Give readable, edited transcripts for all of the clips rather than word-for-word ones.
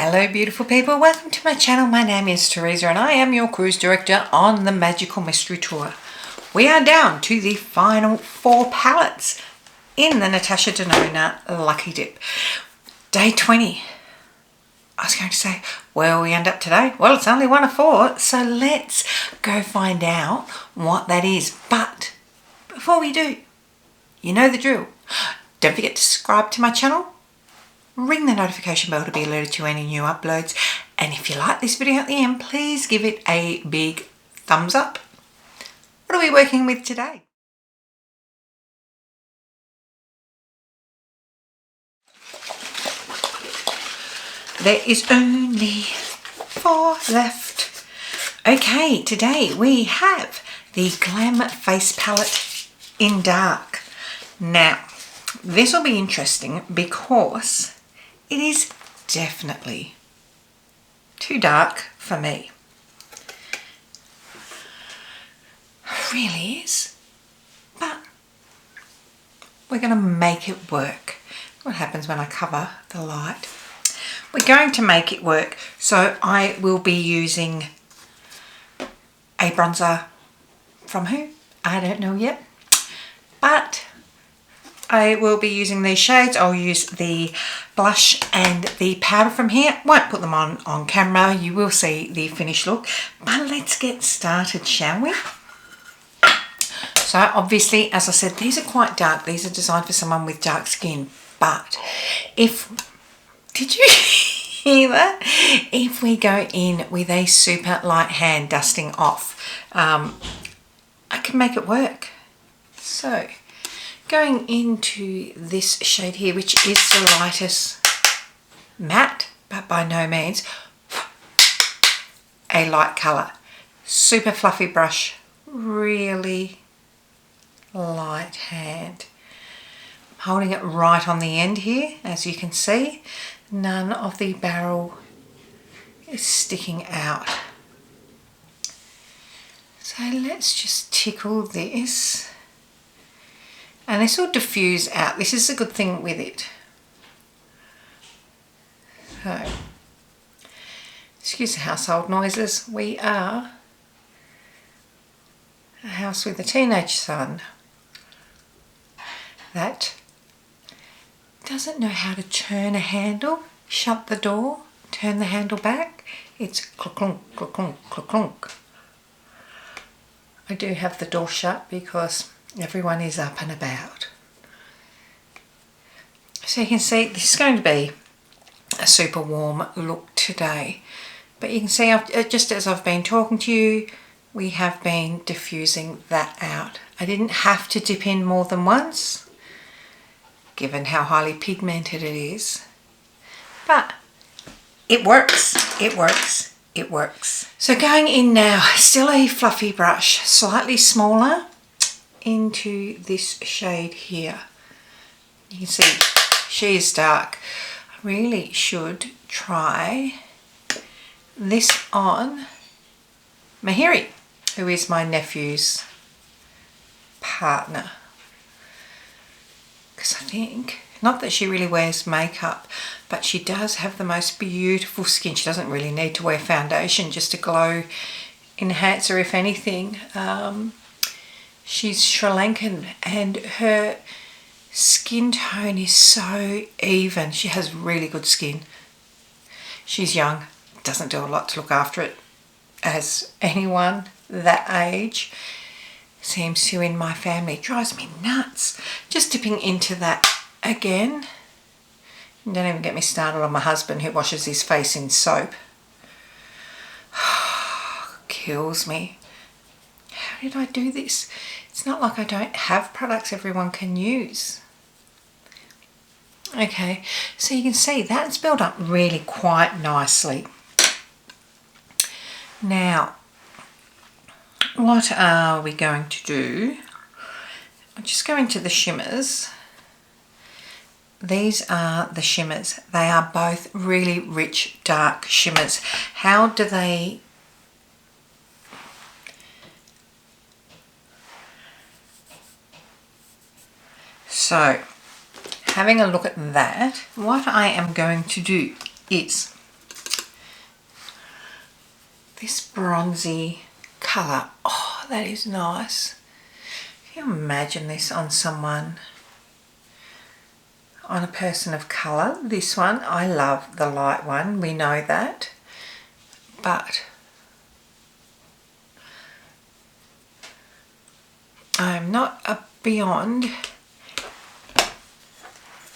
Hello beautiful people, welcome to my channel. My name is Teresa and I am your cruise director on the Magical Mystery Tour. We are down to the final 4 palettes in the Natasha Denona Lucky Dip. Day 20. I was going to say, where we end up today? Well, it's only 1 of 4, so let's go find out what that is. But before we do, you know the drill. Don't forget to subscribe to my channel. Ring the notification bell to be alerted to any new uploads. And if you like this video at the end, please give it a big thumbs up. What are we working with today? There is only 4 left. Okay, today we have the Glam Face Palette in dark. Now, this will be interesting because it is definitely too dark for me. It really is. But we're going to make it work. What happens when I cover the light? We're going to make it work. So I will be using a bronzer from who? I don't know yet. But I will be using these shades. I'll use the blush and the powder from here. Won't put them on camera. You will see the finished look. But let's get started, shall we? So obviously, as I said, these are quite dark. These are designed for someone with dark skin. But did you hear that? If we go in with a super light hand dusting off, I can make it work. So going into this shade here, which is the lightest matte, but by no means a light colour. Super fluffy brush, really light hand. I'm holding it right on the end here, as you can see. None of the barrel is sticking out. So let's just tickle this. And this will diffuse out. This is a good thing with it. So, excuse the household noises. We are a house with a teenage son that doesn't know how to turn a handle, shut the door, turn the handle back. It's clunk, clunk, clunk, clunk, clunk. I do have the door shut because everyone is up and about. So you can see this is going to be a super warm look today. But you can see just as I've been talking to you, we have been diffusing that out. I didn't have to dip in more than once, given how highly pigmented it is. But it works, it works, it works. So going in now, still a fluffy brush, slightly smaller, into this shade here. You can see she is dark. I really should try this on Mahiri, who is my nephew's partner, because I think, not that she really wears makeup, but she does have the most beautiful skin. She doesn't really need to wear foundation, just a glow enhancer if anything. She's Sri Lankan and her skin tone is so even. She has really good skin. She's young, doesn't do a lot to look after it, as anyone that age seems to in my family. It drives me nuts. Just dipping into that again. And don't even get me started on my husband who washes his face in soap. Kills me. How did I do this? It's not like I don't have products everyone can use. Okay, so you can see that's built up really quite nicely. Now, what are we going to do? I'm just going to the shimmers. These are the shimmers. They are both really rich, dark shimmers. How do they... So, having a look at that, what I am going to do is this bronzy colour. Oh, that is nice. Can you imagine this on someone, on a person of colour? This one, I love the light one, we know that, but I'm not beyond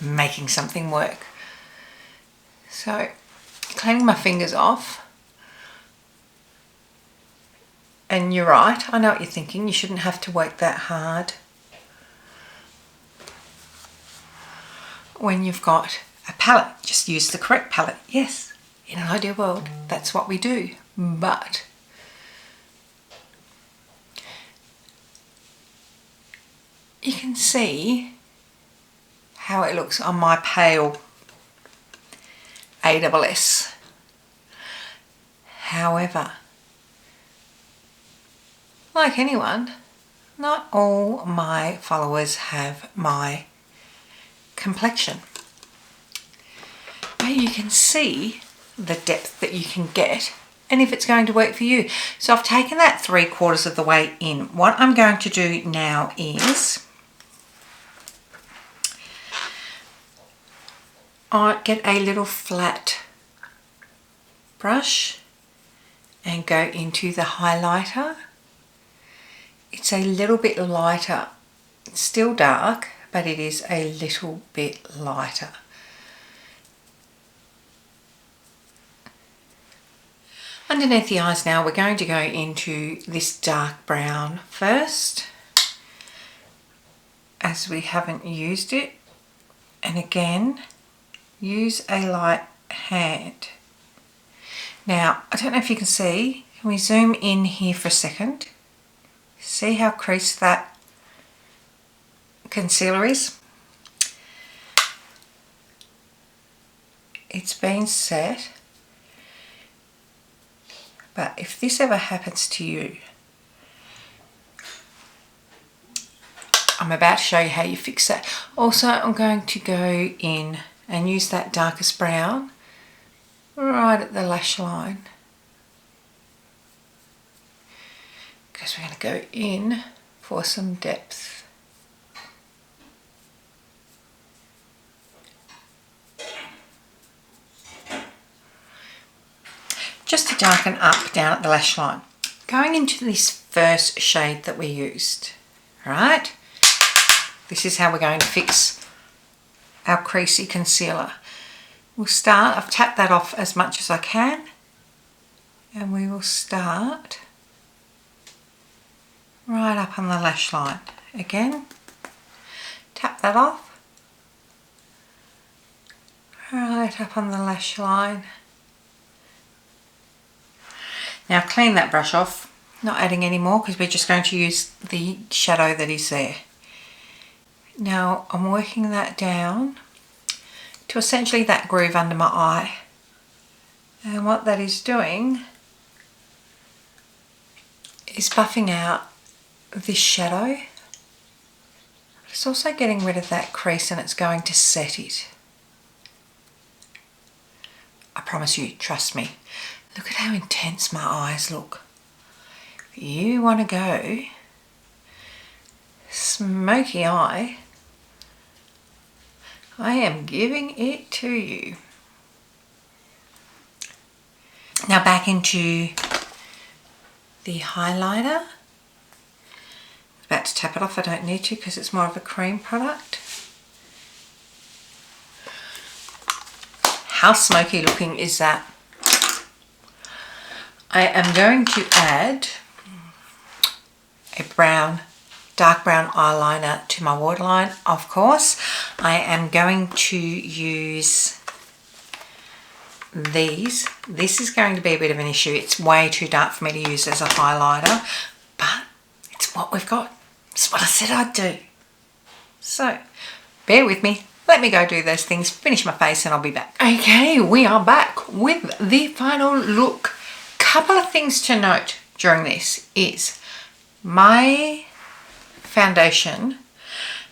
making something work. So, cleaning my fingers off. And you're right, I know what you're thinking, you shouldn't have to work that hard when you've got a palette. Just use the correct palette. Yes, in an ideal world, that's what we do. But you can see how it looks on my pale ASS. However, like anyone, not all my followers have my complexion. But you can see the depth that you can get and if it's going to work for you. So I've taken that 3/4 of the way in. What I'm going to do now is I get a little flat brush and go into the highlighter. It's a little bit lighter. It's still dark, but it is a little bit lighter. Underneath the eyes now, we're going to go into this dark brown first, as we haven't used it. And again, use a light hand. Now, I don't know if you can see, can we zoom in here for a second? See how creased that concealer is? It's been set, but if this ever happens to you, I'm about to show you how you fix that. Also, I'm going to go in and use that darkest brown right at the lash line, because we're going to go in for some depth. Just to darken up down at the lash line. Going into this first shade that we used, right? This is how we're going to fix our creasy concealer. We'll start, I've tapped that off as much as I can, and we will start right up on the lash line. Again, tap that off, right up on the lash line. Now clean that brush off, not adding any more because we're just going to use the shadow that is there. Now I'm working that down to essentially that groove under my eye. And what that is doing is buffing out this shadow. It's also getting rid of that crease and it's going to set it. I promise you, trust me. Look at how intense my eyes look. If you want to go smoky eye, I am giving it to you. Now back into the highlighter. I'm about to tap it off, I don't need to because it's more of a cream product. How smoky looking is that? I am going to add a dark brown eyeliner to my waterline, of course. I am going to use these. This is going to be a bit of an issue. It's way too dark for me to use as a highlighter, but it's what we've got. It's what I said I'd do. So, bear with me. Let me go do those things, finish my face, and I'll be back. Okay, we are back with the final look. Couple of things to note during this is my foundation,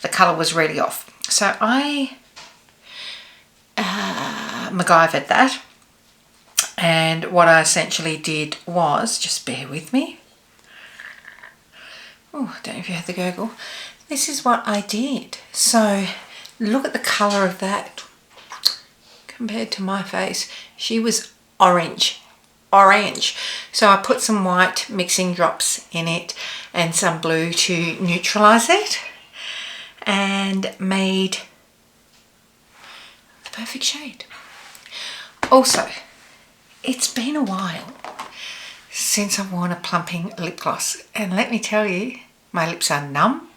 the colour was really off. So I MacGyvered that And what I essentially did was, just bear with me. Oh, I don't know if you had the gurgle. This is what I did. So look at the colour of that compared to my face. She was orange. So I put some white mixing drops in it and some blue to neutralise it and made the perfect shade. Also, it's been a while since I've worn a plumping lip gloss, and let me tell you, my lips are numb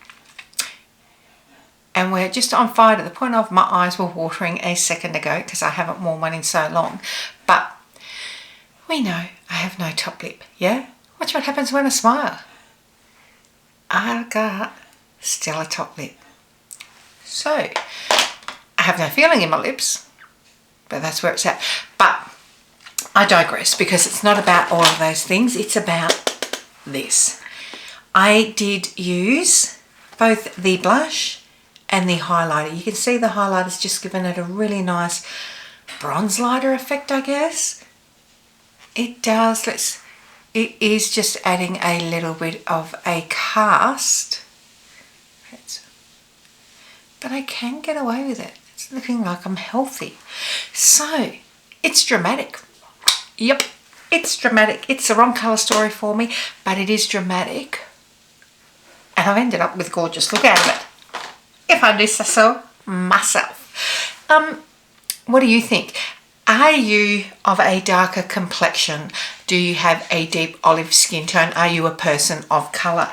and we're just on fire to the point of my eyes were watering a second ago because I haven't worn one in so long. But we know I have no top lip, yeah? Watch what happens when I smile. I got still a top lip. So, I have no feeling in my lips, but that's where it's at. But I digress because it's not about all of those things. It's about this. I did use both the blush and the highlighter. You can see the highlighter's just given it a really nice bronze lighter effect, I guess. It does. It is just adding a little bit of a cast. But I can get away with it. It's looking like I'm healthy. So, it's dramatic. Yep, it's dramatic. It's the wrong colour story for me, but it is dramatic. And I've ended up with a gorgeous look out of it, if I do say so myself. What do you think? Are you of a darker complexion? Do you have a deep olive skin tone? Are you a person of colour?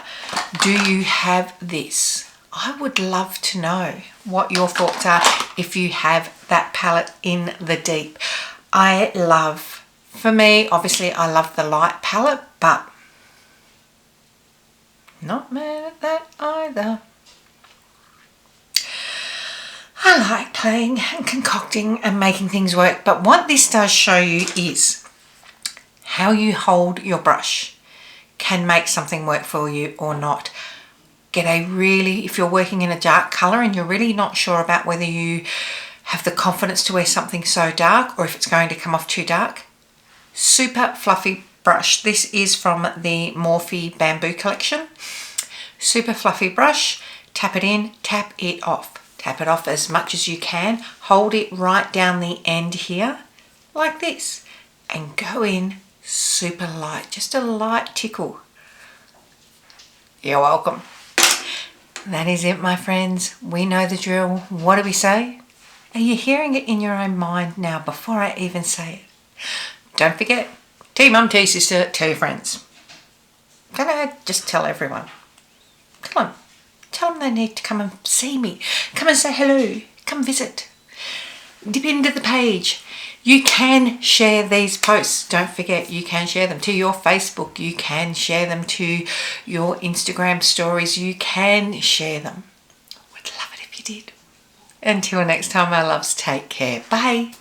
Do you have this? I would love to know what your thoughts are if you have that palette in the deep. For me, obviously I love the light palette, but not mad at that either. I like playing and concocting and making things work, but what this does show you is how you hold your brush can make something work for you or not. If you're working in a dark colour and you're really not sure about whether you have the confidence to wear something so dark or if it's going to come off too dark, super fluffy brush. This is from the Morphe Bamboo collection. Super fluffy brush. Tap it in, tap it off. Tap it off as much as you can. Hold it right down the end here, like this, and go in super light, just a light tickle. You're welcome. That is it, my friends. We know the drill. What do we say? Are you hearing it in your own mind now before I even say it? Don't forget, tell your mum, tell your sister, tell your friends. Go ahead, just tell everyone. Come on. Tell them they need to come and see me. Come and say hello. Come visit. Dip into the page. You can share these posts. Don't forget, you can share them to your Facebook. You can share them to your Instagram stories. You can share them. Would love it if you did. Until next time, my loves, take care. Bye.